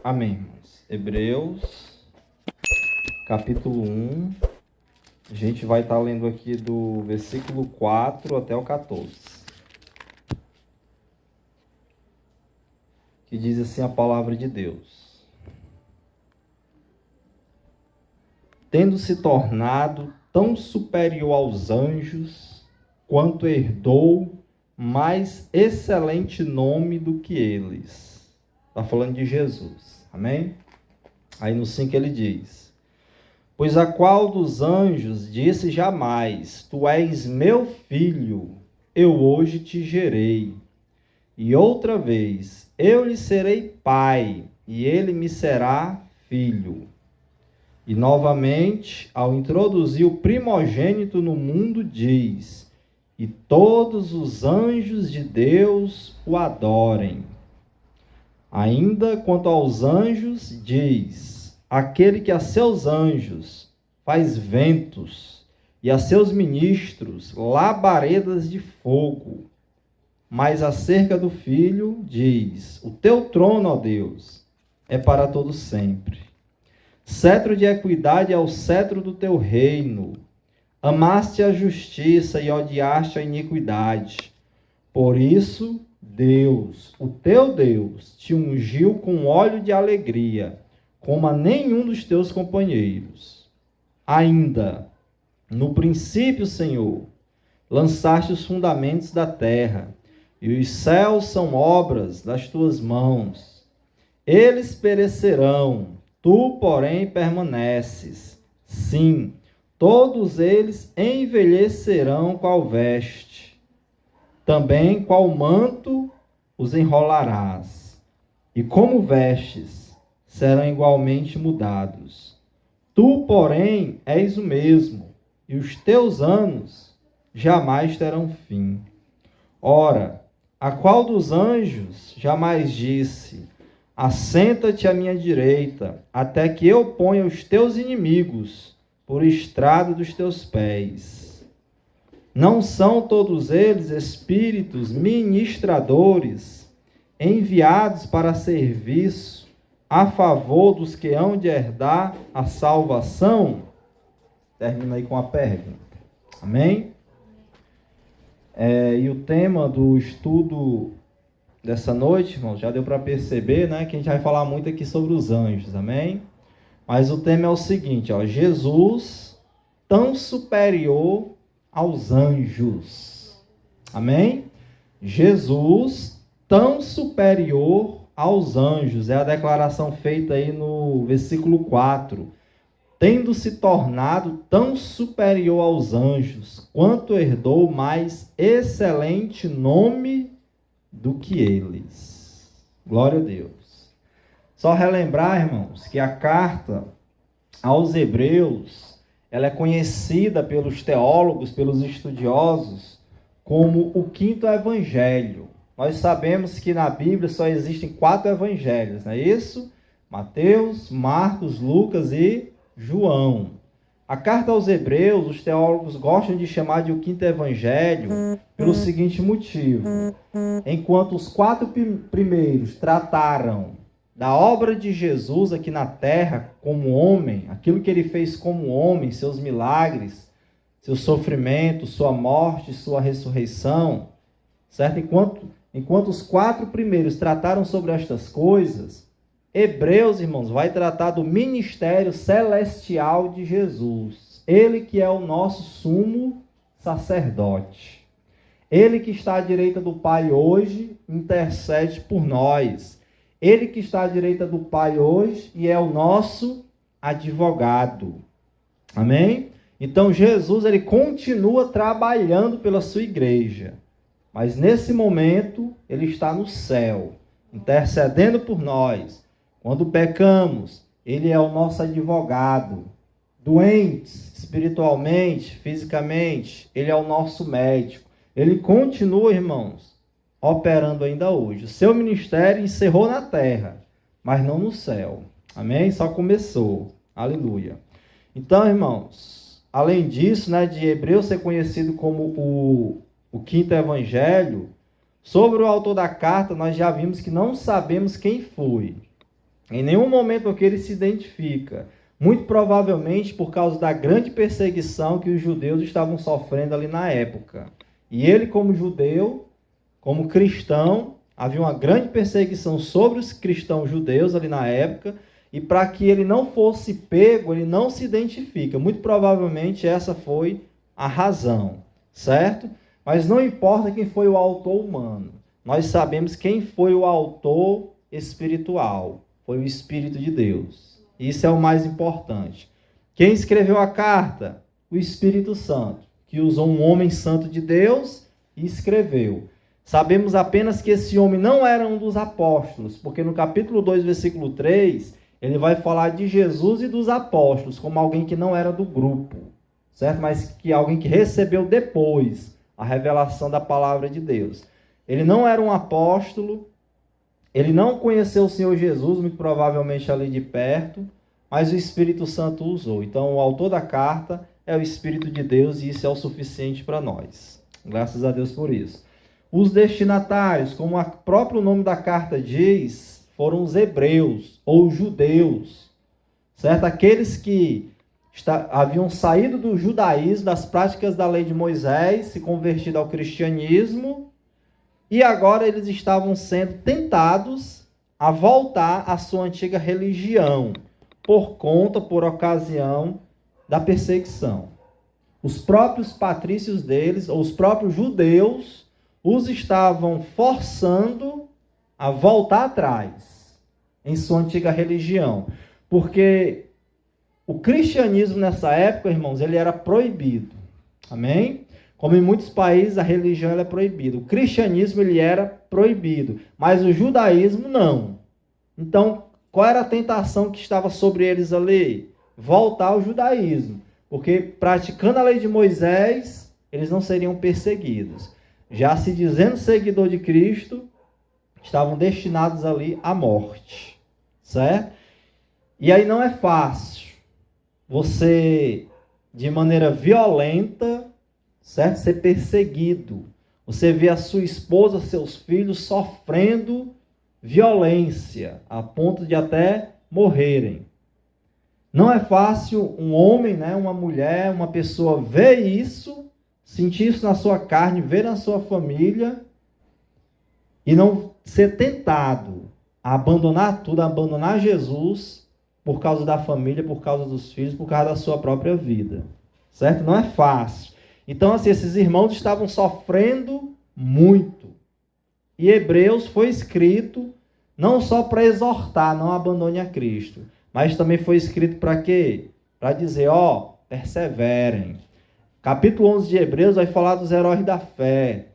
Amém, irmãos. Hebreus, capítulo 1. A gente vai estar lendo aqui do versículo 4 até o 14. Que diz assim a palavra de Deus. Tendo se tornado tão superior aos anjos, quanto herdou mais excelente nome do que eles. Está falando de Jesus. Amém? Aí no 5 ele diz: pois a qual dos anjos disse jamais, tu és meu filho, eu hoje te gerei. E outra vez, eu lhe serei pai, e ele me será filho. E novamente, ao introduzir o primogênito no mundo, diz: e todos os anjos de Deus o adorem. Ainda quanto aos anjos, diz: aquele que a seus anjos faz ventos, e a seus ministros labaredas de fogo. Mas acerca do Filho, diz: o teu trono, ó Deus, é para todo sempre. Cetro de equidade é o cetro do teu reino. Amaste a justiça e odiaste a iniquidade. Por isso, Deus, o teu Deus, te ungiu com óleo de alegria, como a nenhum dos teus companheiros. Ainda, no princípio, Senhor, lançaste os fundamentos da terra, e os céus são obras das tuas mãos. Eles perecerão, tu, porém, permaneces. Sim, todos eles envelhecerão qual veste. Também qual manto os enrolarás. E como vestes, serão igualmente mudados. Tu, porém, és o mesmo, e os teus anos jamais terão fim. Ora, a qual dos anjos jamais disse: assenta-te à minha direita, até que eu ponha os teus inimigos por estrado dos teus pés? Não são todos eles espíritos ministradores, enviados para serviço a favor dos que hão de herdar a salvação? Termina aí com a pergunta. Amém? E o tema do estudo dessa noite, irmãos, já deu para perceber, né, que a gente vai falar muito aqui sobre os anjos, amém? Mas o tema é o seguinte, ó: Jesus tão superior aos anjos, amém? Jesus tão superior aos anjos, é a declaração feita aí no versículo 4. Tendo se tornado tão superior aos anjos, quanto herdou mais excelente nome do que eles. Glória a Deus. Só relembrar, irmãos, que a carta aos Hebreus, ela é conhecida pelos teólogos, pelos estudiosos, como o quinto evangelho. Nós sabemos que na Bíblia só existem 4 evangelhos, não é isso? Mateus, Marcos, Lucas e João. A carta aos Hebreus, os teólogos gostam de chamar de o quinto evangelho pelo seguinte motivo: enquanto os 4 primeiros trataram da obra de Jesus aqui na terra como homem, aquilo que ele fez como homem, seus milagres, seu sofrimento, sua morte, sua ressurreição, certo? Enquanto os 4 primeiros trataram sobre estas coisas, Hebreus, irmãos, vai tratar do ministério celestial de Jesus. Ele que é o nosso sumo sacerdote. Ele que está à direita do Pai hoje, intercede por nós. Ele que está à direita do Pai hoje e é o nosso advogado. Amém? Então Jesus, ele continua trabalhando pela sua igreja. Mas nesse momento, ele está no céu, intercedendo por nós. Quando pecamos, ele é o nosso advogado. Doentes, espiritualmente, fisicamente, ele é o nosso médico. Ele continua, irmãos, operando ainda hoje. O seu ministério encerrou na terra, mas não no céu. Amém? Só começou. Aleluia. Então, irmãos, além disso, né, de Hebreus ser conhecido como o quinto evangelho, sobre o autor da carta, nós já vimos que não sabemos quem foi. Em nenhum momento aqui ele se identifica. Muito provavelmente por causa da grande perseguição que os judeus estavam sofrendo ali na época. E ele, como judeu, como cristão, havia uma grande perseguição sobre os cristãos judeus ali na época, e para que ele não fosse pego, ele não se identifica. Muito provavelmente essa foi a razão, certo? Mas não importa quem foi o autor humano. Nós sabemos quem foi o autor espiritual. Foi o Espírito de Deus. Isso é o mais importante. Quem escreveu a carta? O Espírito Santo, que usou um homem santo de Deus e escreveu. Sabemos apenas que esse homem não era um dos apóstolos, porque no capítulo 2, versículo 3, ele vai falar de Jesus e dos apóstolos, como alguém que não era do grupo, certo? Mas que alguém que recebeu depois a revelação da palavra de Deus. Ele não era um apóstolo, ele não conheceu o Senhor Jesus, muito provavelmente ali de perto, mas o Espírito Santo usou. Então, o autor da carta é o Espírito de Deus e isso é o suficiente para nós. Graças a Deus por isso. Os destinatários, como o próprio nome da carta diz, foram os hebreus ou judeus, certo? Aqueles que haviam saído do judaísmo, das práticas da lei de Moisés, se convertido ao cristianismo, e agora eles estavam sendo tentados a voltar à sua antiga religião, por ocasião da perseguição. Os próprios patrícios deles, ou os próprios judeus, os estavam forçando a voltar atrás em sua antiga religião. Porque o cristianismo nessa época, irmãos, ele era proibido. Amém? Como em muitos países a religião é proibida. O cristianismo ele era proibido, mas o judaísmo não. Então, qual era a tentação que estava sobre eles ali? Voltar ao judaísmo. Porque praticando a lei de Moisés, eles não seriam perseguidos. Já se dizendo seguidor de Cristo, estavam destinados ali à morte, certo? E aí não é fácil você, de maneira violenta, certo? Ser perseguido. Você vê a sua esposa, seus filhos sofrendo violência, a ponto de até morrerem. Não é fácil um homem, né, uma mulher, uma pessoa ver isso, sentir isso na sua carne, ver na sua família e não ser tentado a abandonar tudo, a abandonar Jesus por causa da família, por causa dos filhos, por causa da sua própria vida. Certo? Não é fácil. Então, assim, esses irmãos estavam sofrendo muito. E Hebreus foi escrito não só para exortar, não abandone a Cristo, mas também foi escrito para quê? Para dizer, perseverem. Capítulo 11 de Hebreus vai falar dos heróis da fé.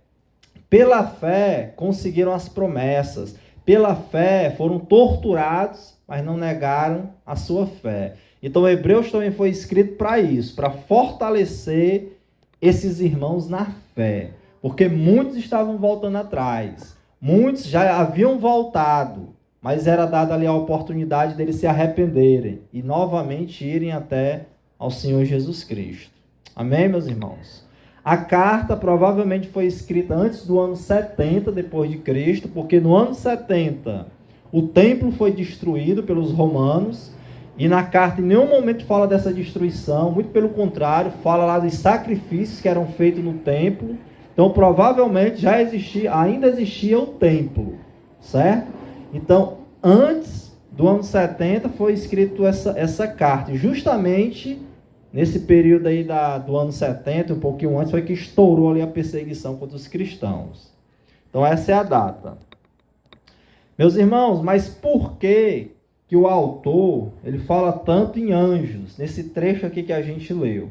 Pela fé conseguiram as promessas. Pela fé foram torturados, mas não negaram a sua fé. Então Hebreus também foi escrito para isso, para fortalecer esses irmãos na fé. Porque muitos estavam voltando atrás. Muitos já haviam voltado, mas era dada ali a oportunidade deles se arrependerem e novamente irem até ao Senhor Jesus Cristo. Amém, meus irmãos? A carta provavelmente foi escrita antes do ano 70 depois de Cristo, porque no ano 70 o templo foi destruído pelos romanos, e na carta em nenhum momento fala dessa destruição, muito pelo contrário, fala lá dos sacrifícios que eram feitos no templo. Então provavelmente ainda existia o templo, certo? Então antes do ano 70 foi escrito essa carta, e justamente nesse período aí do ano 70, um pouquinho antes, foi que estourou ali a perseguição contra os cristãos. Então essa é a data. Meus irmãos, mas por que o autor ele fala tanto em anjos, nesse trecho aqui que a gente leu?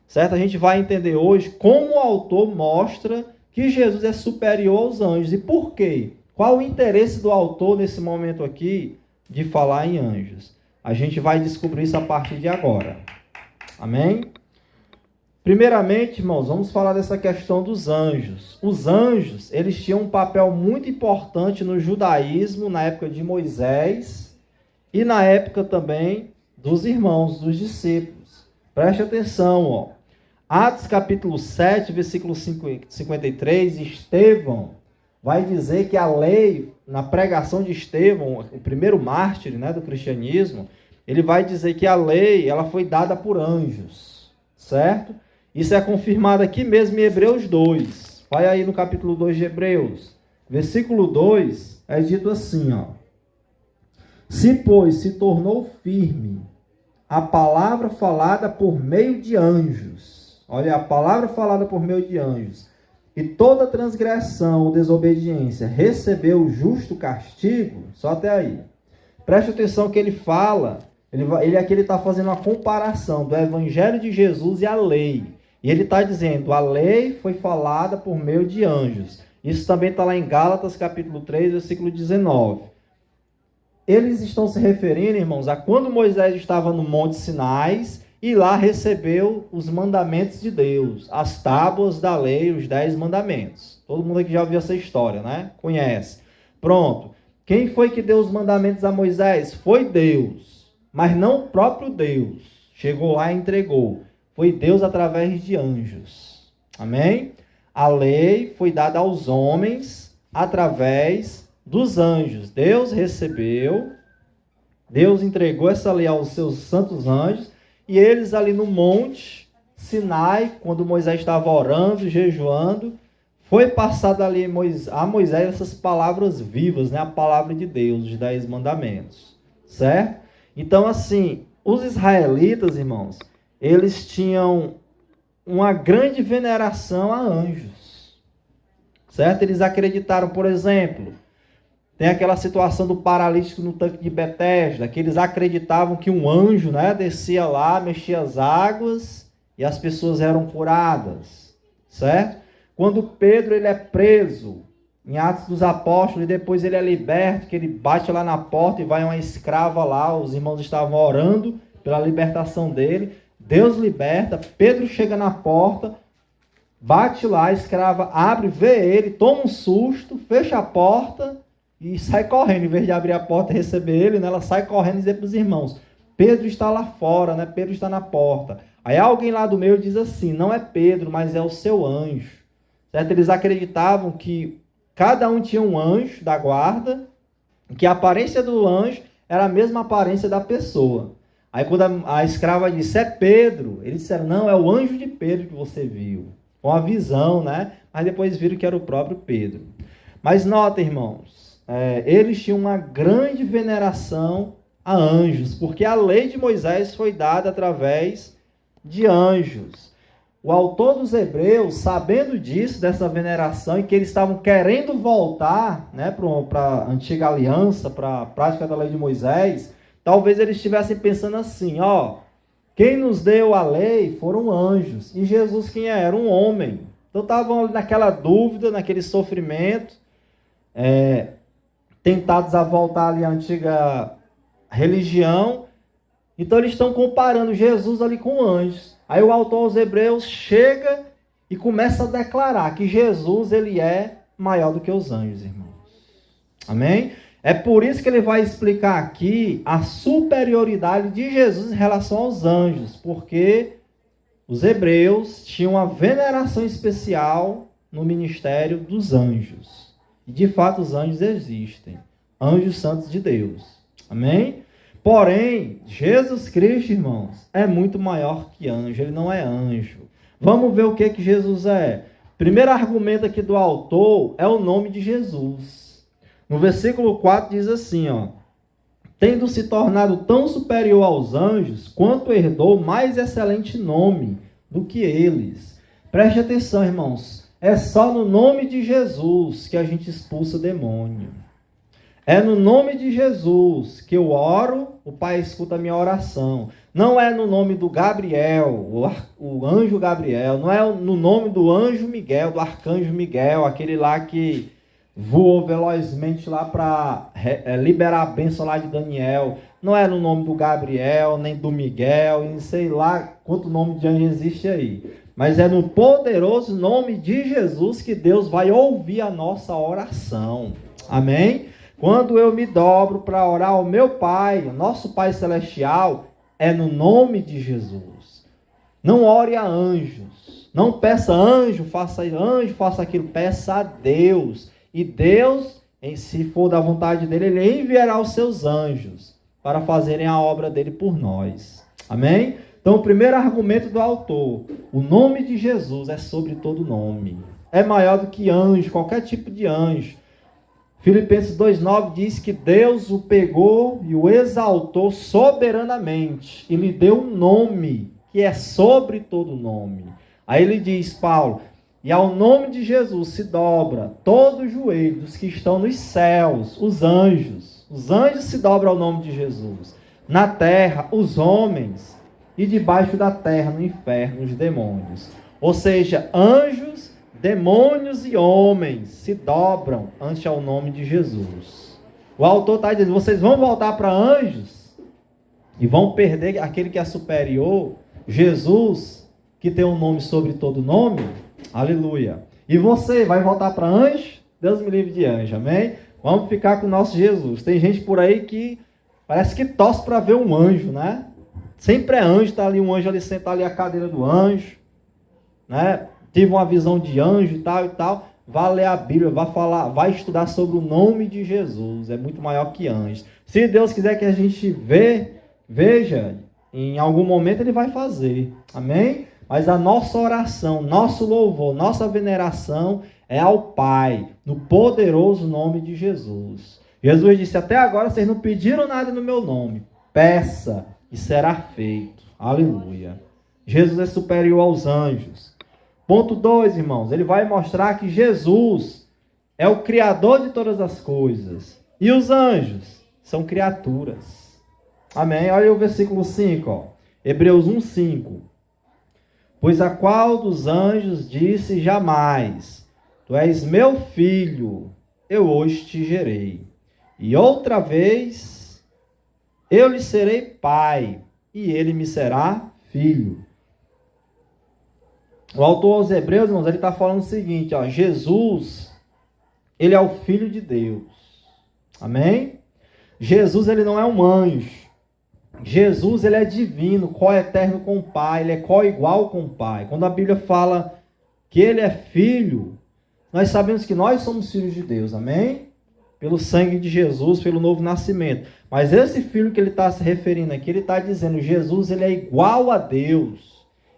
Certo? A gente vai entender hoje como o autor mostra que Jesus é superior aos anjos. E por quê? Qual o interesse do autor nesse momento aqui de falar em anjos? A gente vai descobrir isso a partir de agora. Amém? Primeiramente, irmãos, vamos falar dessa questão dos anjos. Os anjos, eles tinham um papel muito importante no judaísmo, na época de Moisés, e na época também dos irmãos, dos discípulos. Preste atenção, Atos capítulo 7, versículo 53, Estevão, vai dizer que a lei, na pregação de Estevão, o primeiro mártir, né, do cristianismo, ele vai dizer que a lei ela foi dada por anjos, certo? Isso é confirmado aqui mesmo em Hebreus 2. Vai aí no capítulo 2 de Hebreus. Versículo 2 é dito assim, ó. Se, pois, se tornou firme a palavra falada por meio de anjos. Olha, a palavra falada por meio de anjos. E toda transgressão ou desobediência recebeu justo castigo. Só até aí. Preste atenção que ele fala. Ele aqui está fazendo uma comparação do evangelho de Jesus e a lei. E ele está dizendo, a lei foi falada por meio de anjos. Isso também está lá em Gálatas capítulo 3, versículo 19. Eles estão se referindo, irmãos, a quando Moisés estava no Monte Sinai e lá recebeu os mandamentos de Deus, as tábuas da lei, os 10 mandamentos. Todo mundo aqui já ouviu essa história, né? Conhece. Pronto. Quem foi que deu os mandamentos a Moisés? Foi Deus, mas não o próprio Deus. Chegou lá e entregou. Foi Deus através de anjos. Amém? A lei foi dada aos homens através dos anjos. Deus recebeu, Deus entregou essa lei aos seus santos anjos, e eles ali no monte Sinai, quando Moisés estava orando, jejuando, foi passada ali a Moisés essas palavras vivas, né? A palavra de Deus, os 10 mandamentos, certo? Então assim, os israelitas, irmãos, eles tinham uma grande veneração a anjos, certo? Eles acreditaram, por exemplo, tem aquela situação do paralítico no tanque de Betesda, que eles acreditavam que um anjo, né, descia lá, mexia as águas e as pessoas eram curadas, certo? Quando Pedro ele é preso em Atos dos Apóstolos e depois ele é liberto, que ele bate lá na porta e vai uma escrava lá, os irmãos estavam orando pela libertação dele, Deus liberta, Pedro chega na porta, bate lá, a escrava abre, vê ele, toma um susto, fecha a porta e sai correndo. Em vez de abrir a porta e receber ele, né, ela sai correndo e diz para os irmãos, Pedro está lá fora, né? Pedro está na porta. Aí alguém lá do meio diz assim, não é Pedro, mas é o seu anjo. Certo? Eles acreditavam que cada um tinha um anjo da guarda, que a aparência do anjo era a mesma aparência da pessoa. Aí quando a escrava disse, é Pedro, eles disseram, não, é o anjo de Pedro que você viu. Com a visão, né? Mas depois viram que era o próprio Pedro. Mas nota, irmãos, eles tinham uma grande veneração a anjos, porque a lei de Moisés foi dada através de anjos. O autor dos Hebreus, sabendo disso, dessa veneração, e que eles estavam querendo voltar, né, para a antiga aliança, para a prática da lei de Moisés, talvez eles estivessem pensando assim, ó, quem nos deu a lei foram anjos, e Jesus quem era? Um homem. Então estavam naquela dúvida, naquele sofrimento, tentados a voltar ali à antiga religião. Então eles estão comparando Jesus ali com anjos. Aí o autor aos Hebreus chega e começa a declarar que Jesus ele é maior do que os anjos, irmãos. Amém? É por isso que ele vai explicar aqui a superioridade de Jesus em relação aos anjos, porque os hebreus tinham uma veneração especial no ministério dos anjos. E de fato os anjos existem, anjos santos de Deus. Amém? Porém, Jesus Cristo, irmãos, é muito maior que anjo, ele não é anjo. Vamos ver o que Jesus é. Primeiro argumento aqui do autor é o nome de Jesus. No versículo 4 diz assim, ó, tendo se tornado tão superior aos anjos, quanto herdou mais excelente nome do que eles. Preste atenção, irmãos, é só no nome de Jesus que a gente expulsa demônio. É no nome de Jesus que eu oro, o Pai escuta a minha oração. Não é no nome do Gabriel, o anjo Gabriel. Não é no nome do anjo Miguel, do arcanjo Miguel, aquele lá que voou velozmente lá para liberar a bênção lá de Daniel. Não é no nome do Gabriel, nem do Miguel, nem sei lá quanto nome de anjo existe aí. Mas é no poderoso nome de Jesus que Deus vai ouvir a nossa oração. Amém? Quando eu me dobro para orar ao meu Pai, o nosso Pai Celestial, é no nome de Jesus. Não ore a anjos. Não peça anjo, faça aquilo. Peça a Deus. E Deus, se for da vontade dele, ele enviará os seus anjos para fazerem a obra dele por nós. Amém? Então, o primeiro argumento do autor, o nome de Jesus é sobre todo nome. É maior do que anjo, qualquer tipo de anjo. Filipenses 2,9 diz que Deus o pegou e o exaltou soberanamente e lhe deu um nome que é sobre todo nome. Aí ele diz, Paulo, e ao nome de Jesus se dobra todo o joelho dos que estão nos céus, os anjos se dobram ao nome de Jesus. Na terra, os homens, e debaixo da terra, no inferno, os demônios. Ou seja, anjos, demônios e homens se dobram ante ao nome de Jesus. O autor está dizendo, vocês vão voltar para anjos e vão perder aquele que é superior, Jesus, que tem um nome sobre todo nome. Aleluia. E você vai voltar para anjo? Deus me livre de anjo, amém? Vamos ficar com o nosso Jesus. Tem gente por aí que parece que torce para ver um anjo, né? Sempre é anjo, está ali um anjo ali sentado ali a cadeira do anjo, né? Tive uma visão de anjo e tal. Vá ler a Bíblia, vai estudar sobre o nome de Jesus. É muito maior que anjo. Se Deus quiser que a gente veja, em algum momento ele vai fazer. Amém? Mas a nossa oração, nosso louvor, nossa veneração é ao Pai, no poderoso nome de Jesus. Jesus disse, até agora vocês não pediram nada no meu nome. Peça e será feito. Aleluia. Jesus é superior aos anjos. Ponto 2, irmãos, ele vai mostrar que Jesus é o Criador de todas as coisas. E os anjos são criaturas. Amém? Olha o versículo 5, ó. Hebreus 1:5. Pois a qual dos anjos disse jamais, tu és meu filho, eu hoje te gerei. E outra vez, eu lhe serei pai, e ele me será filho. O autor aos Hebreus, irmãos, ele está falando o seguinte, ó, Jesus, ele é o Filho de Deus. Amém? Jesus, ele não é um anjo. Jesus, ele é divino, co-eterno com o Pai, ele é co-igual com o Pai. Quando a Bíblia fala que ele é filho, nós sabemos que nós somos filhos de Deus, amém? Pelo sangue de Jesus, pelo novo nascimento. Mas esse filho que ele está se referindo aqui, ele está dizendo, Jesus, ele é igual a Deus.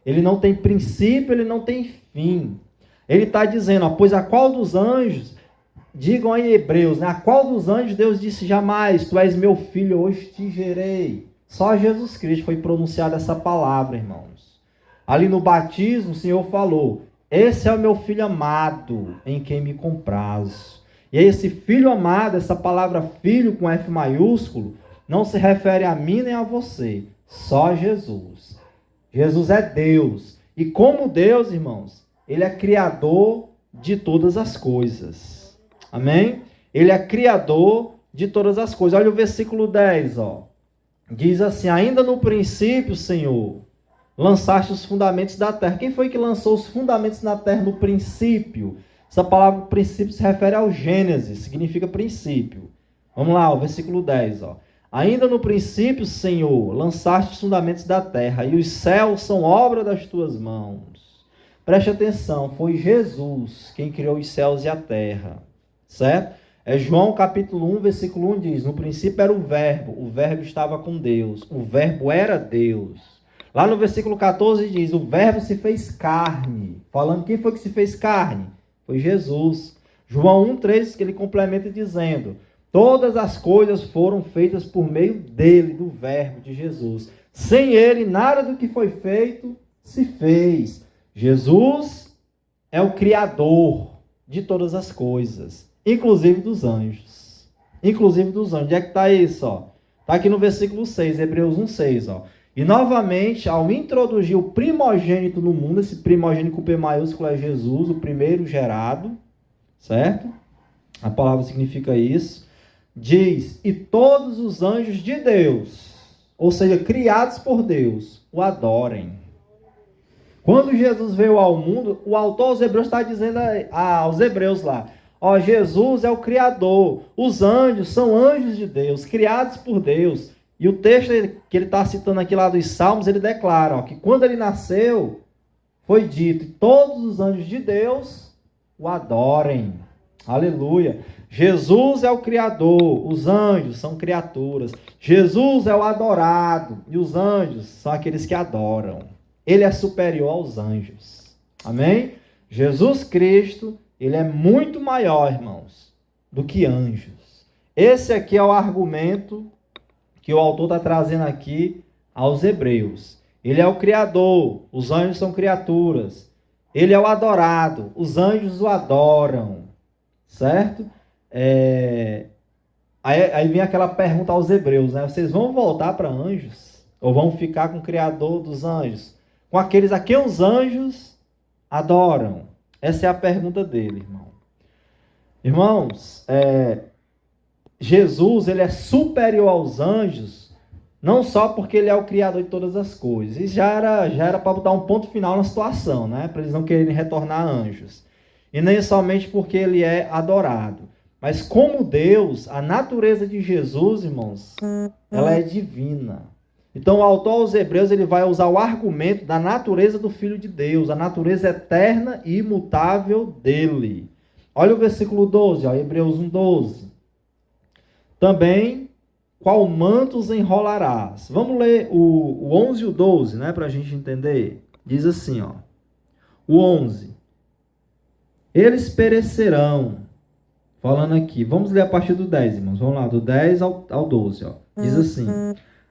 Ele não tem princípio, ele não tem fim. Ele está dizendo, ó, pois a qual dos anjos, digam aí Hebreus, né? A qual dos anjos Deus disse jamais, tu és meu filho, hoje te gerei. Só Jesus Cristo foi pronunciada essa palavra, irmãos. Ali no batismo, o Senhor falou, esse é o meu filho amado, em quem me comprazo. E esse filho amado, essa palavra filho com F maiúsculo, não se refere a mim nem a você, só Jesus. Jesus é Deus. E como Deus, irmãos, ele é criador de todas as coisas. Amém? Ele é criador de todas as coisas. Olha o versículo 10, ó. Diz assim, ainda no princípio, Senhor, lançaste os fundamentos da terra. Quem foi que lançou os fundamentos na terra no princípio? Essa palavra princípio se refere ao Gênesis, significa princípio. Vamos lá, o versículo 10, ó. Ainda no princípio, Senhor, lançaste os fundamentos da terra, e os céus são obra das tuas mãos. Preste atenção, foi Jesus quem criou os céus e a terra, certo? João capítulo 1, versículo 1 diz, no princípio era o verbo estava com Deus, o verbo era Deus. Lá no versículo 14 diz, o verbo se fez carne, falando quem foi que se fez carne? Foi Jesus. João 1,3, que ele complementa dizendo, todas as coisas foram feitas por meio dele, do verbo de Jesus. Sem ele, nada do que foi feito se fez. Jesus é o Criador de todas as coisas, inclusive dos anjos. Inclusive dos anjos. Onde é que está isso? Está aqui no versículo 6, Hebreus 1,6. Ó. E novamente, ao introduzir o primogênito no mundo, esse primogênito com P maiúsculo é Jesus, o primeiro gerado, certo? A palavra significa isso. Diz, e todos os anjos de Deus, ou seja, criados por Deus, o adorem. Quando Jesus veio ao mundo, o autor aos Hebreus está dizendo aos Hebreus lá, ó, Jesus é o Criador, os anjos são anjos de Deus, criados por Deus. E o texto que ele está citando aqui lá dos Salmos, ele declara, ó, que quando ele nasceu, foi dito, todos os anjos de Deus o adorem. Aleluia. Jesus é o Criador, os anjos são criaturas. Jesus é o adorado e os anjos são aqueles que adoram. Ele é superior aos anjos. Amém? Jesus Cristo, ele é muito maior, irmãos, do que anjos. Esse aqui é o argumento que o autor está trazendo aqui aos hebreus. Ele é o Criador, os anjos são criaturas. Ele é o adorado, os anjos o adoram. Certo? Aí vem aquela pergunta aos hebreus, né? Vocês vão voltar para anjos? Ou vão ficar com o Criador dos anjos? Com aqueles a quem os anjos adoram? Essa é a pergunta dele, irmão. Irmãos, Jesus, ele é superior aos anjos, não só porque ele é o Criador de todas as coisas. Isso já era para botar um ponto final na situação, né? Para eles não quererem retornar anjos. E nem somente porque ele é adorado. Mas como Deus, a natureza de Jesus, irmãos, ela é divina. Então o autor aos hebreus, ele vai usar o argumento da natureza do Filho de Deus, a natureza eterna e imutável dele. Olha o versículo 12, Hebreus 1:12. Também, qual manto os enrolarás? Vamos ler o 11 e o 12, né, para a gente entender. Diz assim, o 11. Eles perecerão. Falando aqui. Vamos ler a partir do 10, irmãos. Vamos lá, do 10 ao 12. Diz assim.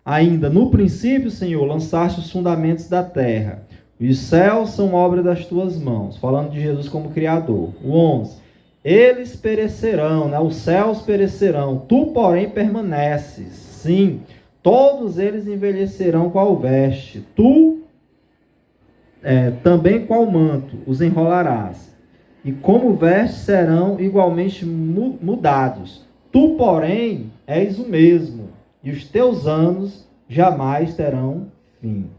Ainda no princípio, Senhor, lançaste os fundamentos da terra. Os céus são obra das tuas mãos. Falando de Jesus como Criador. O 11. Eles perecerão, né? Os céus perecerão. Tu, porém, permaneces. Sim, todos eles envelhecerão qual veste. Tu também qual manto os enrolarás. E como vestes serão igualmente mudados. Tu, porém, és o mesmo, e os teus anos jamais terão fim.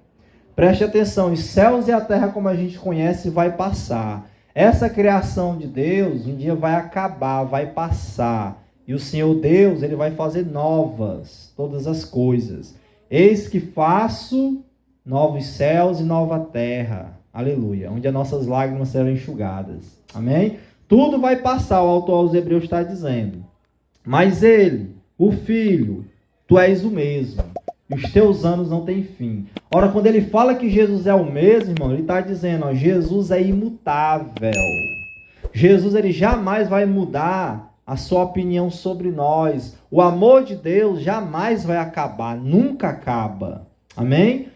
Preste atenção, os céus e a terra, como a gente conhece, vai passar. Essa criação de Deus, um dia vai acabar, vai passar. E o Senhor Deus, ele vai fazer novas todas as coisas. Eis que faço novos céus e nova terra. Aleluia. Onde as nossas lágrimas serão enxugadas. Amém? Tudo vai passar, o autor aos hebreus está dizendo. Mas ele, o Filho, tu és o mesmo. E os teus anos não têm fim. Ora, quando ele fala que Jesus é o mesmo, irmão, ele está dizendo, Jesus é imutável. Jesus, ele jamais vai mudar a sua opinião sobre nós. O amor de Deus jamais vai acabar, nunca acaba. Amém?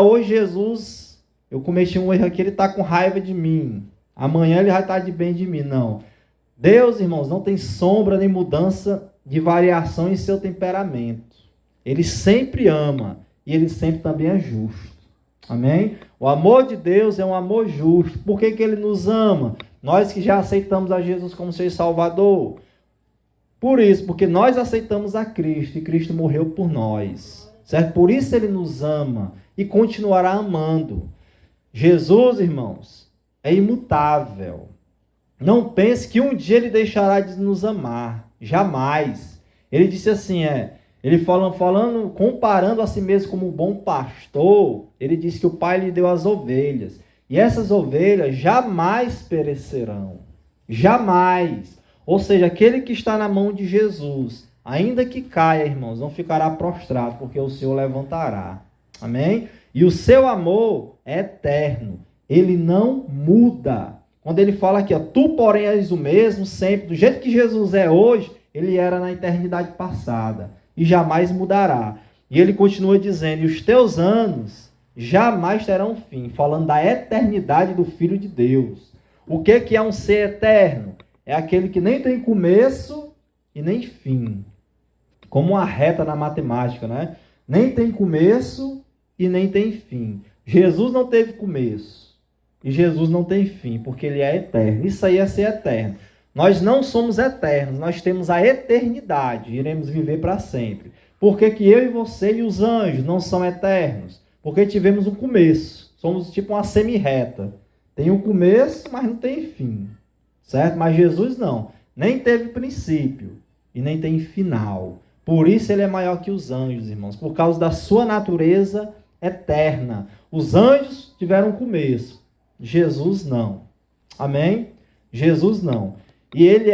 Hoje Jesus, eu cometi um erro aqui, ele está com raiva de mim. Amanhã ele vai estar de bem de mim. Não. Deus, irmãos, não tem sombra nem mudança de variação em seu temperamento. Ele sempre ama e ele sempre também é justo. Amém? O amor de Deus é um amor justo. Por que ele nos ama? Nós que já aceitamos a Jesus como seu Salvador. Por isso, porque nós aceitamos a Cristo e Cristo morreu por nós. Certo? Por isso ele nos ama e continuará amando. Jesus, irmãos, é imutável. Não pense que um dia ele deixará de nos amar. Jamais. Ele disse assim, ele falando, comparando a si mesmo como um bom pastor, ele disse que o Pai lhe deu as ovelhas. E essas ovelhas jamais perecerão. Jamais. Ou seja, aquele que está na mão de Jesus, ainda que caia, irmãos, não ficará prostrado, porque o Senhor levantará. Amém? E o seu amor é eterno. Ele não muda. Quando ele fala aqui, tu porém és o mesmo sempre, do jeito que Jesus é hoje, ele era na eternidade passada e jamais mudará. E ele continua dizendo, e os teus anos jamais terão fim, falando da eternidade do Filho de Deus. O que é um ser eterno? É aquele que nem tem começo e nem fim. Como uma reta na matemática, né? Nem tem começo e nem tem fim. Jesus não teve começo. E Jesus não tem fim, porque ele é eterno. Isso aí é ser eterno. Nós não somos eternos, nós temos a eternidade. Iremos viver para sempre. Por que eu e você e os anjos não são eternos? Porque tivemos um começo. Somos tipo uma semi-reta. Tem um começo, mas não tem fim. Certo? Mas Jesus não. Nem teve princípio e nem tem final. Por isso ele é maior que os anjos, irmãos. Por causa da sua natureza eterna. Os anjos tiveram um começo. Jesus não. Amém? Jesus não. E ele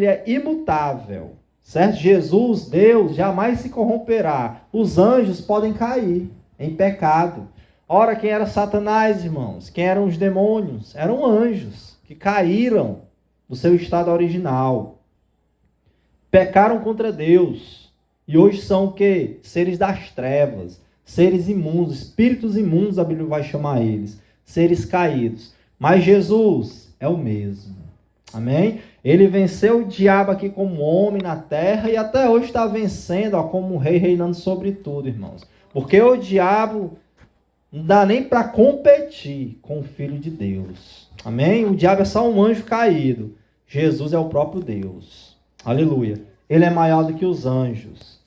é imutável. Certo? Jesus, Deus, jamais se corromperá. Os anjos podem cair em pecado. Ora, quem era Satanás, irmãos? Quem eram os demônios? Eram anjos que caíram do seu estado original. Pecaram contra Deus. E hoje são o quê? Seres das trevas. Seres imundos, espíritos imundos, a Bíblia vai chamar eles. Seres caídos. Mas Jesus é o mesmo. Amém? Ele venceu o diabo aqui como homem na terra e até hoje está vencendo, ó, como um rei reinando sobre tudo, irmãos. Porque o diabo não dá nem para competir com o Filho de Deus. Amém? O diabo é só um anjo caído. Jesus é o próprio Deus. Aleluia. Ele é maior do que os anjos.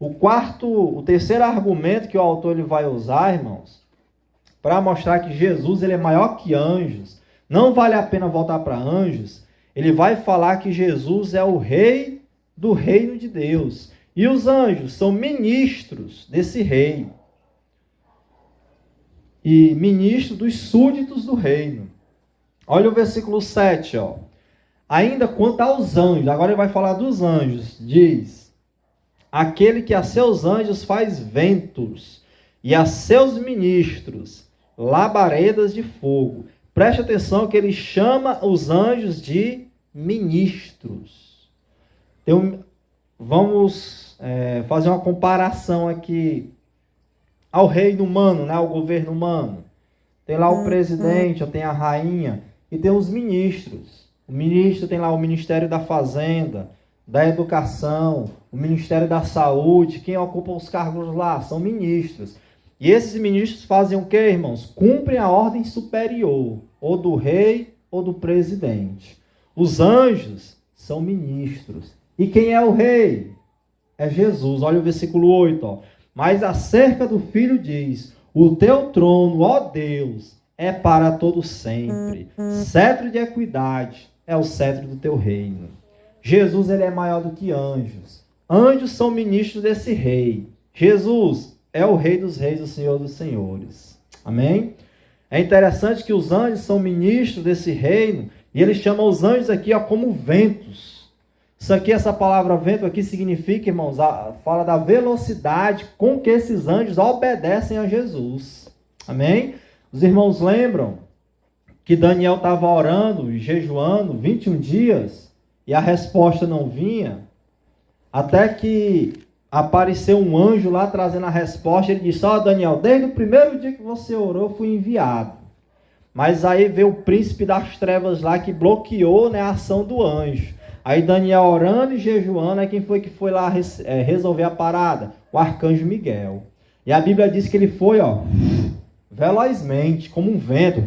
O terceiro argumento que o autor ele vai usar, irmãos, para mostrar que Jesus ele é maior que anjos, não vale a pena voltar para anjos, ele vai falar que Jesus é o rei do reino de Deus. E os anjos são ministros desse rei. E ministros dos súditos do reino. Olha o versículo 7, ó. Ainda quanto aos anjos, agora ele vai falar dos anjos, diz: aquele que a seus anjos faz ventos, e a seus ministros labaredas de fogo. Preste atenção que ele chama os anjos de ministros. Vamos fazer uma comparação aqui ao reino humano, né, ao governo humano. Tem lá o presidente, tem a rainha e tem os ministros. O ministro tem lá o Ministério da Fazenda, da Educação, o Ministério da Saúde. Quem ocupa os cargos lá são ministros. E esses ministros fazem o quê, irmãos? Cumprem a ordem superior, ou do rei ou do presidente. Os anjos são ministros. E quem é o rei? É Jesus. Olha o versículo 8. Ó. Mas acerca do Filho diz: o teu trono, ó Deus, é para todo sempre. Cetro de equidade é o cetro do teu reino. Jesus ele é maior do que anjos. Anjos são ministros desse rei. Jesus é o Rei dos Reis, o Senhor dos Senhores. Amém? É interessante que os anjos são ministros desse reino, e ele chama os anjos aqui, ó, como ventos. Isso aqui, essa palavra vento aqui significa, irmãos, fala da velocidade com que esses anjos obedecem a Jesus. Amém? Os irmãos lembram que Daniel estava orando e jejuando 21 dias, e a resposta não vinha, até que apareceu um anjo lá trazendo a resposta. Ele disse: ó, Daniel, desde o primeiro dia que você orou, eu fui enviado. Mas aí veio o príncipe das trevas lá que bloqueou, né, a ação do anjo. Aí Daniel orando e jejuando, aí quem foi que foi lá resolver a parada? O arcanjo Miguel. E a Bíblia diz que ele foi, ó, velozmente, como um vento,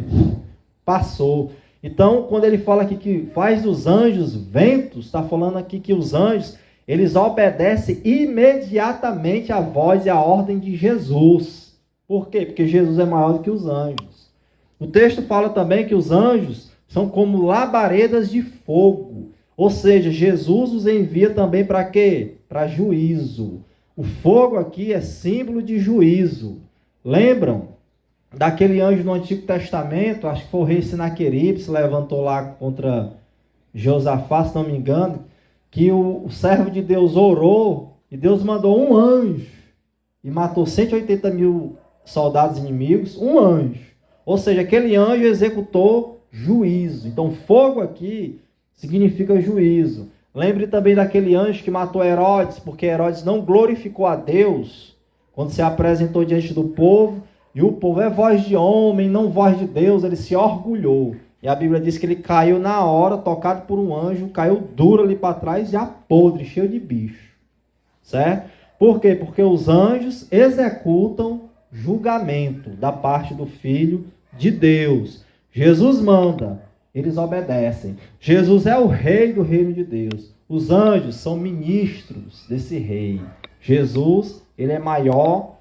passou. Então, quando ele fala aqui que faz dos anjos ventos, está falando aqui que os anjos, eles obedecem imediatamente à voz e à ordem de Jesus. Por quê? Porque Jesus é maior do que os anjos. O texto fala também que os anjos são como labaredas de fogo. Ou seja, Jesus os envia também para quê? Para juízo. O fogo aqui é símbolo de juízo. Lembram daquele anjo no Antigo Testamento? Acho que foi o rei Sinaqueribe, se levantou lá contra Josafá, se não me engano, que o servo de Deus orou e Deus mandou um anjo e matou 180 mil soldados inimigos, um anjo. Ou seja, aquele anjo executou juízo. Então, fogo aqui significa juízo. Lembre também daquele anjo que matou Herodes, porque Herodes não glorificou a Deus quando se apresentou diante do povo, e o povo é voz de homem, não voz de Deus, ele se orgulhou. E a Bíblia diz que ele caiu na hora, tocado por um anjo, caiu duro ali para trás, já podre, cheio de bicho. Certo? Por quê? Porque os anjos executam julgamento da parte do Filho de Deus. Jesus manda, eles obedecem. Jesus é o rei do reino de Deus. Os anjos são ministros desse rei. Jesus, ele é maior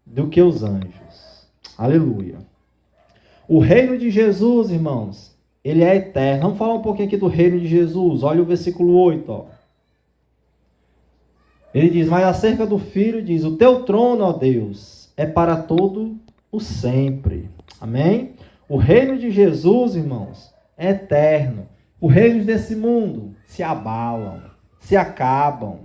do que os anjos. Aleluia. O reino de Jesus, irmãos, ele é eterno. Vamos falar um pouquinho aqui do reino de Jesus. Olha o versículo 8. Ó. Ele diz: mas acerca do Filho, diz: o teu trono, ó Deus, é para todo o sempre. Amém? O reino de Jesus, irmãos, é eterno. Os reinos desse mundo se abalam, se acabam.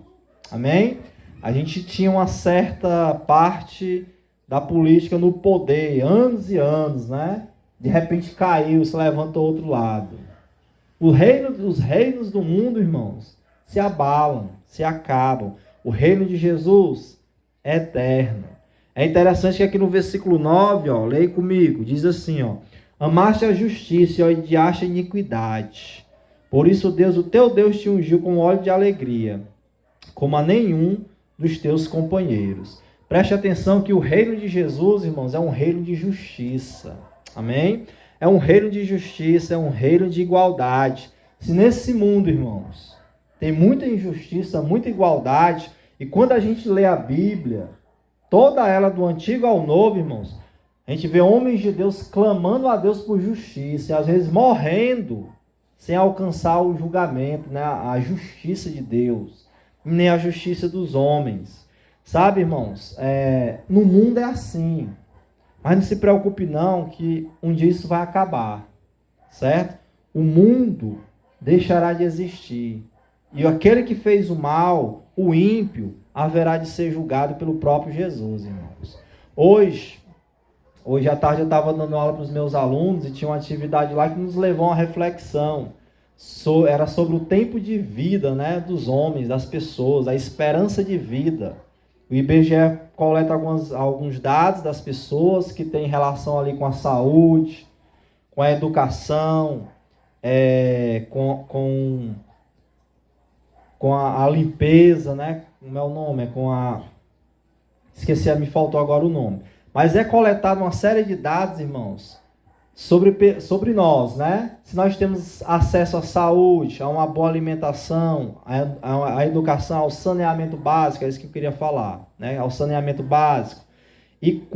Amém? A gente tinha uma certa parte da política no poder, anos e anos, né? De repente caiu, se levantou outro lado. Os reinos do mundo, irmãos, se abalam, se acabam. O reino de Jesus é eterno. É interessante que aqui no versículo 9, ó, leia comigo, diz assim, ó: amaste a justiça e odiaste a iniquidade. Por isso Deus, o teu Deus, te ungiu com óleo de alegria, como a nenhum dos teus companheiros. Preste atenção que o reino de Jesus, irmãos, é um reino de justiça. Amém? É um reino de justiça, é um reino de igualdade. Se nesse mundo, irmãos, tem muita injustiça, muita igualdade, e quando a gente lê a Bíblia, toda ela do Antigo ao Novo, irmãos, a gente vê homens de Deus clamando a Deus por justiça, e às vezes morrendo sem alcançar o julgamento, né? A justiça de Deus, nem a justiça dos homens. Sabe, irmãos, no mundo é assim. Mas não se preocupe não, que um dia isso vai acabar, certo? O mundo deixará de existir. E aquele que fez o mal, o ímpio, haverá de ser julgado pelo próprio Jesus, irmãos. Hoje à tarde eu estava dando aula para os meus alunos e tinha uma atividade lá que nos levou a uma reflexão. Era sobre o tempo de vida, né, dos homens, das pessoas, a esperança de vida. O IBGE coleta alguns dados das pessoas que têm relação ali com a saúde, com a educação, com a limpeza, né? Como é o nome? Esqueci, me faltou agora o nome. Mas é coletado uma série de dados, irmãos, sobre nós, né? Se nós temos acesso à saúde, a uma boa alimentação, à educação, ao saneamento básico, é isso que eu queria falar, né? Ao saneamento básico. E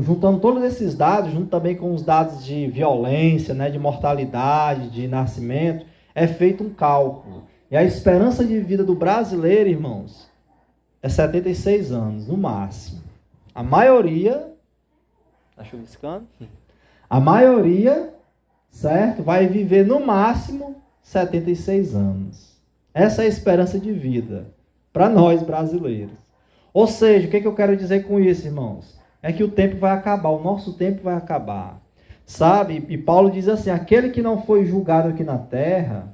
juntando todos esses dados, junto também com os dados de violência, né? De mortalidade, de nascimento, é feito um cálculo. E a esperança de vida do brasileiro, irmãos, é 76 anos, no máximo. A maioria... Tá chuviscando? A maioria, certo, vai viver no máximo 76 anos. Essa é a esperança de vida para nós brasileiros. Ou seja, o que eu quero dizer com isso, irmãos? É que o tempo vai acabar, o nosso tempo vai acabar. Sabe? E Paulo diz assim: aquele que não foi julgado aqui na terra,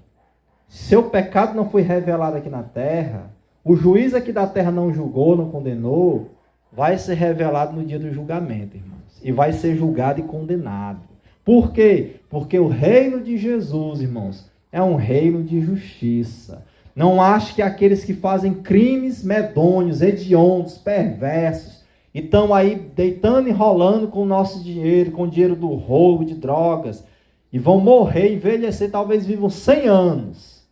seu pecado não foi revelado aqui na terra, o juiz aqui da terra não julgou, não condenou, vai ser revelado no dia do julgamento, irmãos. E vai ser julgado e condenado. Por quê? Porque o reino de Jesus, irmãos, é um reino de justiça. Não ache que aqueles que fazem crimes medonhos, hediondos, perversos, e estão aí deitando e rolando com o nosso dinheiro, com o dinheiro do roubo, de drogas, e vão morrer, envelhecer, talvez vivam 100 anos,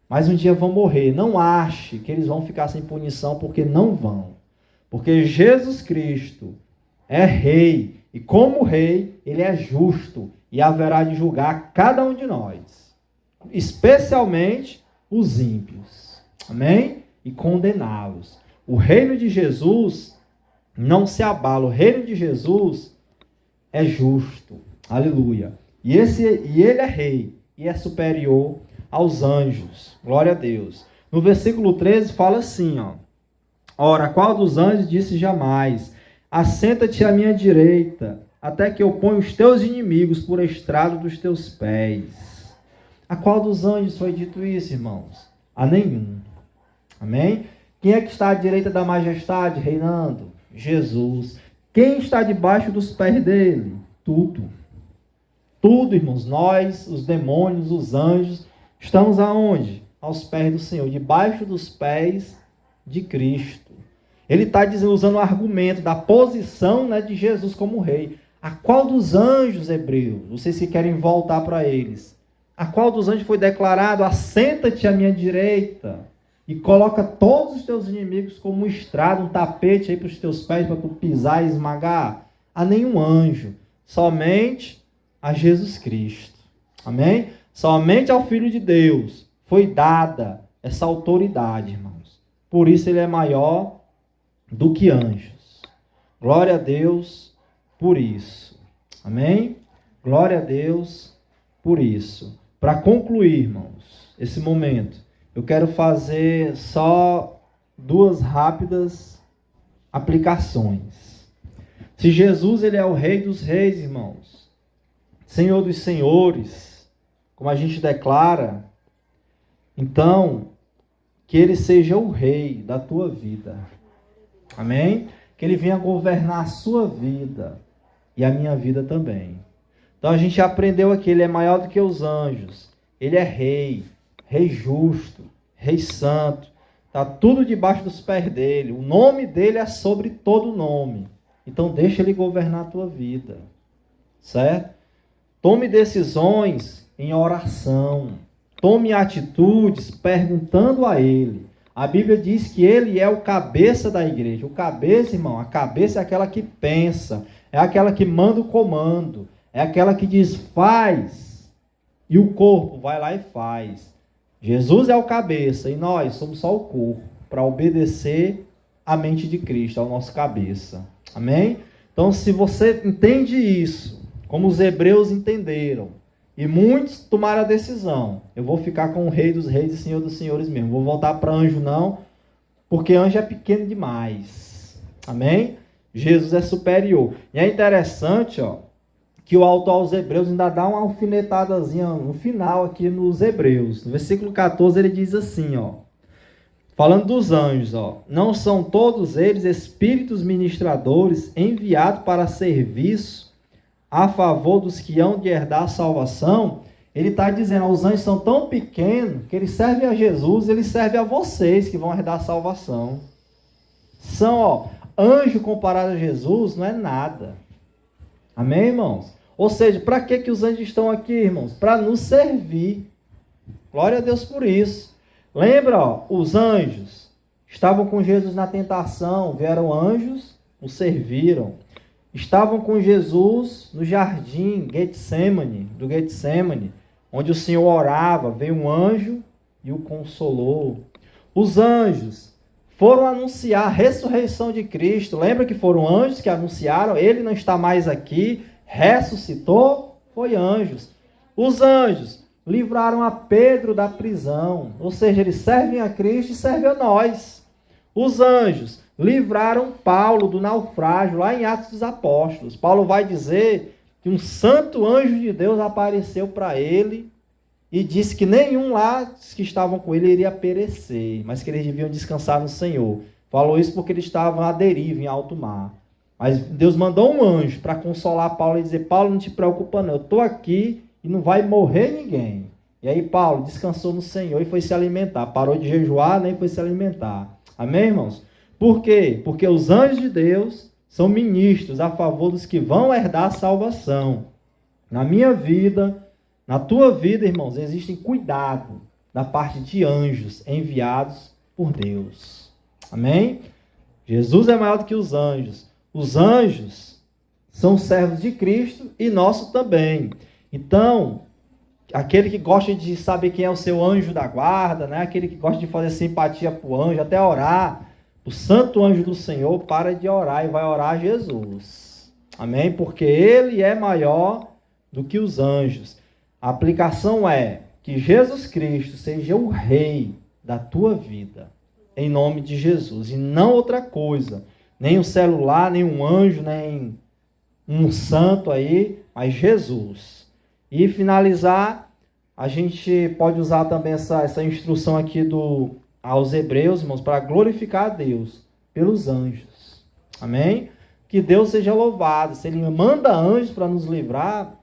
mas um dia vão morrer. Não ache que eles vão ficar sem punição, porque não vão. Porque Jesus Cristo é rei, e como rei, ele é justo, e haverá de julgar cada um de nós, especialmente os ímpios, amém? E condená-los. O reino de Jesus não se abala, o reino de Jesus é justo, aleluia. E ele é rei, e é superior aos anjos, glória a Deus. No versículo 13 fala assim, ó: ora, qual dos anjos disse jamais: assenta-te à minha direita, até que eu ponha os teus inimigos por estrado dos teus pés? A qual dos anjos foi dito isso, irmãos? A nenhum. Amém? Quem é que está à direita da majestade, reinando? Jesus. Quem está debaixo dos pés dele? Tudo. Tudo, irmãos. Nós, os demônios, os anjos, estamos aonde? Aos pés do Senhor, debaixo dos pés de Cristo. Ele está usando o argumento da posição, né, de Jesus como rei. A qual dos anjos, hebreus? Vocês que querem voltar para eles. A qual dos anjos foi declarado: assenta-te à minha direita e coloca todos os teus inimigos como um estrado, um tapete aí para os teus pés, para tu pisar e esmagar? A nenhum anjo, somente a Jesus Cristo. Amém? Somente ao Filho de Deus foi dada essa autoridade, irmãos. Por isso ele é maior do que anjos. Glória a Deus por isso. Amém? Glória a Deus por isso. Para concluir, irmãos, esse momento, eu quero fazer só 2 rápidas aplicações. Se Jesus ele é o Rei dos Reis, irmãos, Senhor dos Senhores, como a gente declara, então, que Ele seja o Rei da tua vida. Amém? Que Ele venha governar a sua vida e a minha vida também. Então a gente aprendeu aqui, Ele é maior do que os anjos. Ele é Rei, Rei justo, Rei santo. Está tudo debaixo dos pés dele. O nome dele é sobre todo nome. Então deixa Ele governar a tua vida. Certo? Tome decisões em oração. Tome atitudes perguntando a Ele. A Bíblia diz que Ele é o cabeça da igreja. O cabeça, irmão, a cabeça é aquela que pensa. É aquela que manda o comando. É aquela que diz faz. E o corpo vai lá e faz. Jesus é o cabeça e nós somos só o corpo. Para obedecer a mente de Cristo, ao nosso cabeça. Amém? Então se você entende isso, como os hebreus entenderam, e muitos tomaram a decisão. Eu vou ficar com o Rei dos Reis e Senhor dos Senhores mesmo. Vou voltar para anjo não, porque anjo é pequeno demais. Amém? Jesus é superior. E é interessante, que o autor aos Hebreus ainda dá uma alfinetadazinha no final aqui nos Hebreus. No versículo 14 ele diz assim, falando dos anjos, não são todos eles espíritos ministradores enviados para serviço a favor dos que hão de herdar a salvação? Ele está dizendo, os anjos são tão pequenos que eles servem a Jesus, eles servem a vocês que vão herdar a salvação. São, anjo comparado a Jesus não é nada. Amém, irmãos? Ou seja, para que os anjos estão aqui, irmãos? Para nos servir. Glória a Deus por isso. Lembra, os anjos estavam com Jesus na tentação, vieram anjos, o serviram. Estavam com Jesus no jardim do Getsemane, onde o Senhor orava, veio um anjo e o consolou. Os anjos foram anunciar a ressurreição de Cristo. Lembra que foram anjos que anunciaram, ele não está mais aqui, ressuscitou? Foi anjos. Os anjos livraram a Pedro da prisão, ou seja, eles servem a Cristo e servem a nós. Os anjos livraram Paulo do naufrágio, lá em Atos dos Apóstolos. Paulo vai dizer que um santo anjo de Deus apareceu para ele e disse que nenhum lá que estavam com ele iria perecer, mas que eles deviam descansar no Senhor. Falou isso porque eles estavam à deriva em alto mar. Mas Deus mandou um anjo para consolar Paulo e dizer, Paulo, não te preocupa não, eu estou aqui e não vai morrer ninguém. E aí Paulo descansou no Senhor e foi se alimentar. Parou de jejuar, nem foi se alimentar. Amém, irmãos? Por quê? Porque os anjos de Deus são ministros a favor dos que vão herdar a salvação. Na minha vida, na tua vida, irmãos, existe cuidado da parte de anjos enviados por Deus. Amém? Jesus é maior do que os anjos. Os anjos são servos de Cristo e nosso também. Então, aquele que gosta de saber quem é o seu anjo da guarda, né? Aquele que gosta de fazer simpatia para o anjo, até orar, o santo anjo do Senhor, para de orar e vai orar a Jesus. Amém? Porque ele é maior do que os anjos. A aplicação é que Jesus Cristo seja o Rei da tua vida, em nome de Jesus, e não outra coisa. Nem um celular, nem um anjo, nem um santo aí, mas Jesus. E finalizar, a gente pode usar também essa instrução aqui aos Hebreus, irmãos, para glorificar a Deus pelos anjos. Amém? Que Deus seja louvado. Se Ele manda anjos para nos livrar,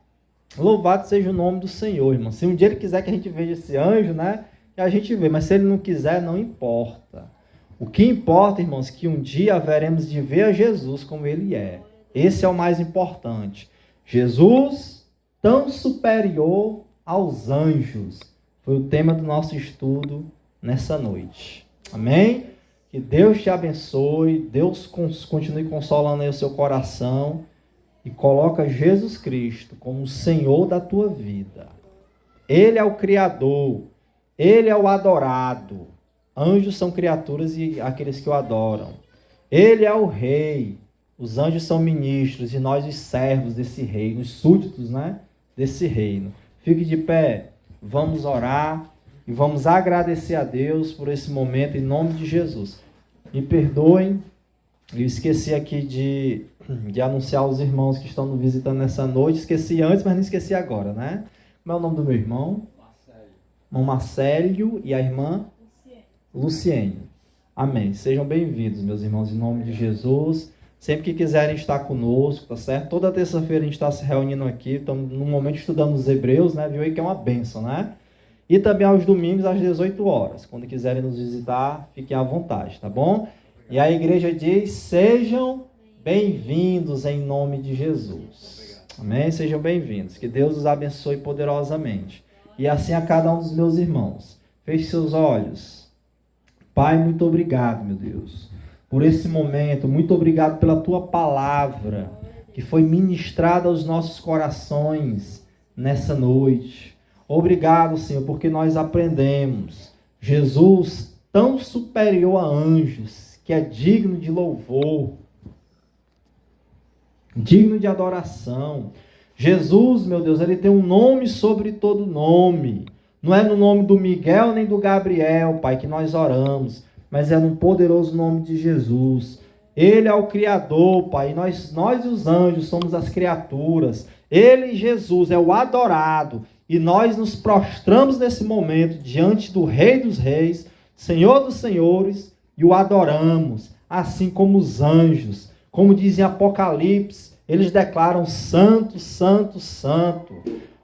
louvado seja o nome do Senhor, irmão. Se um dia Ele quiser que a gente veja esse anjo, né? Que a gente vê. Mas se Ele não quiser, não importa. O que importa, irmãos, é que um dia haveremos de ver a Jesus como Ele é. Esse é o mais importante. Jesus, tão superior aos anjos. Foi o tema do nosso estudo nessa noite. Amém? Que Deus te abençoe, Deus continue consolando aí o seu coração e coloca Jesus Cristo como o Senhor da tua vida. Ele é o Criador, Ele é o adorado. Anjos são criaturas e aqueles que o adoram. Ele é o Rei, os anjos são ministros e nós os servos desse reino, os súditos, né, desse reino. Fique de pé. vamos orar e vamos agradecer a Deus por esse momento em nome de Jesus. Me perdoem, eu esqueci aqui de anunciar os irmãos que estão nos visitando nessa noite. Esqueci antes, mas não esqueci agora, né? Como é o nome do meu irmão? Irmão Marcélio e a irmã? Luciene. Amém. Sejam bem-vindos, meus irmãos, em nome de Jesus. Sempre que quiserem estar conosco, tá certo? Toda terça-feira a gente está se reunindo aqui, estamos no momento estudando os Hebreus, né? Viu aí que é uma bênção, né? E também aos domingos às 18 horas. Quando quiserem nos visitar, fiquem à vontade, tá bom? E a igreja diz, sejam bem-vindos em nome de Jesus. Amém? Sejam bem-vindos. Que Deus os abençoe poderosamente. E assim a cada um dos meus irmãos. Feche seus olhos. Pai, muito obrigado, meu Deus, por esse momento. Muito obrigado pela tua palavra que foi ministrada aos nossos corações nessa noite. Obrigado, Senhor, porque nós aprendemos Jesus tão superior a anjos, que é digno de louvor, digno de adoração. Jesus, meu Deus, ele tem um nome sobre todo nome. Não é no nome do Miguel nem do Gabriel, Pai, que nós oramos, mas é no poderoso nome de Jesus. Ele é o Criador, Pai, e nós e os anjos somos as criaturas. Ele, Jesus, é o adorado, e nós nos prostramos nesse momento diante do Rei dos Reis, Senhor dos Senhores, e o adoramos, assim como os anjos. Como diz em Apocalipse, eles declaram santo, santo, santo.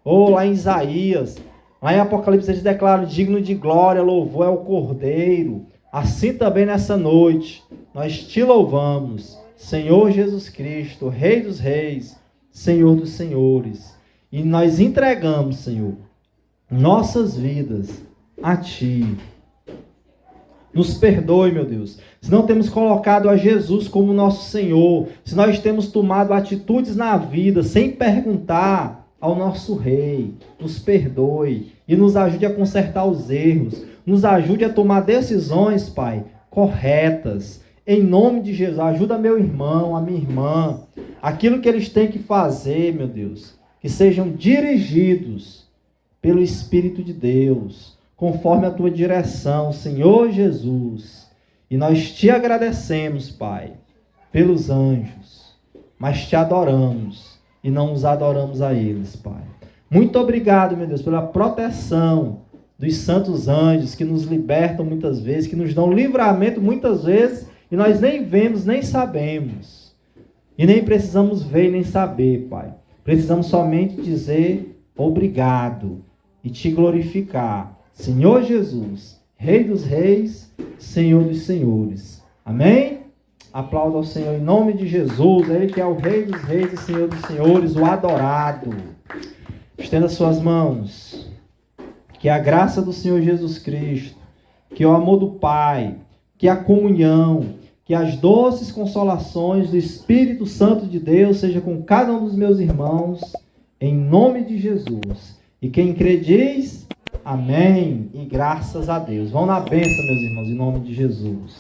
Ou lá em Isaías, lá em Apocalipse eles declaram digno de glória, louvor é o Cordeiro. Assim também nessa noite, nós te louvamos, Senhor Jesus Cristo, Rei dos Reis, Senhor dos Senhores. E nós entregamos, Senhor, nossas vidas a Ti. Nos perdoe, meu Deus, se não temos colocado a Jesus como nosso Senhor, se nós temos tomado atitudes na vida sem perguntar ao nosso Rei. Nos perdoe e nos ajude a consertar os erros, nos ajude a tomar decisões, Pai, corretas. Em nome de Jesus, ajuda meu irmão, a minha irmã, aquilo que eles têm que fazer, meu Deus, que sejam dirigidos pelo Espírito de Deus, conforme a tua direção, Senhor Jesus. E nós te agradecemos, Pai, pelos anjos, mas te adoramos e não os adoramos a eles, Pai. Muito obrigado, meu Deus, pela proteção dos santos anjos que nos libertam muitas vezes, que nos dão livramento muitas vezes, e nós nem vemos, nem sabemos. E nem precisamos ver, nem saber, Pai. Precisamos somente dizer obrigado e te glorificar. Senhor Jesus, Rei dos Reis, Senhor dos Senhores. Amém? Aplauda ao Senhor em nome de Jesus, Ele que é o Rei dos Reis e Senhor dos Senhores, o adorado. Estenda suas mãos. Que a graça do Senhor Jesus Cristo, que o amor do Pai, que a comunhão, que as doces consolações do Espírito Santo de Deus seja com cada um dos meus irmãos, em nome de Jesus. E quem crê diz... Amém e graças a Deus. Vão na bênção, meus irmãos, em nome de Jesus.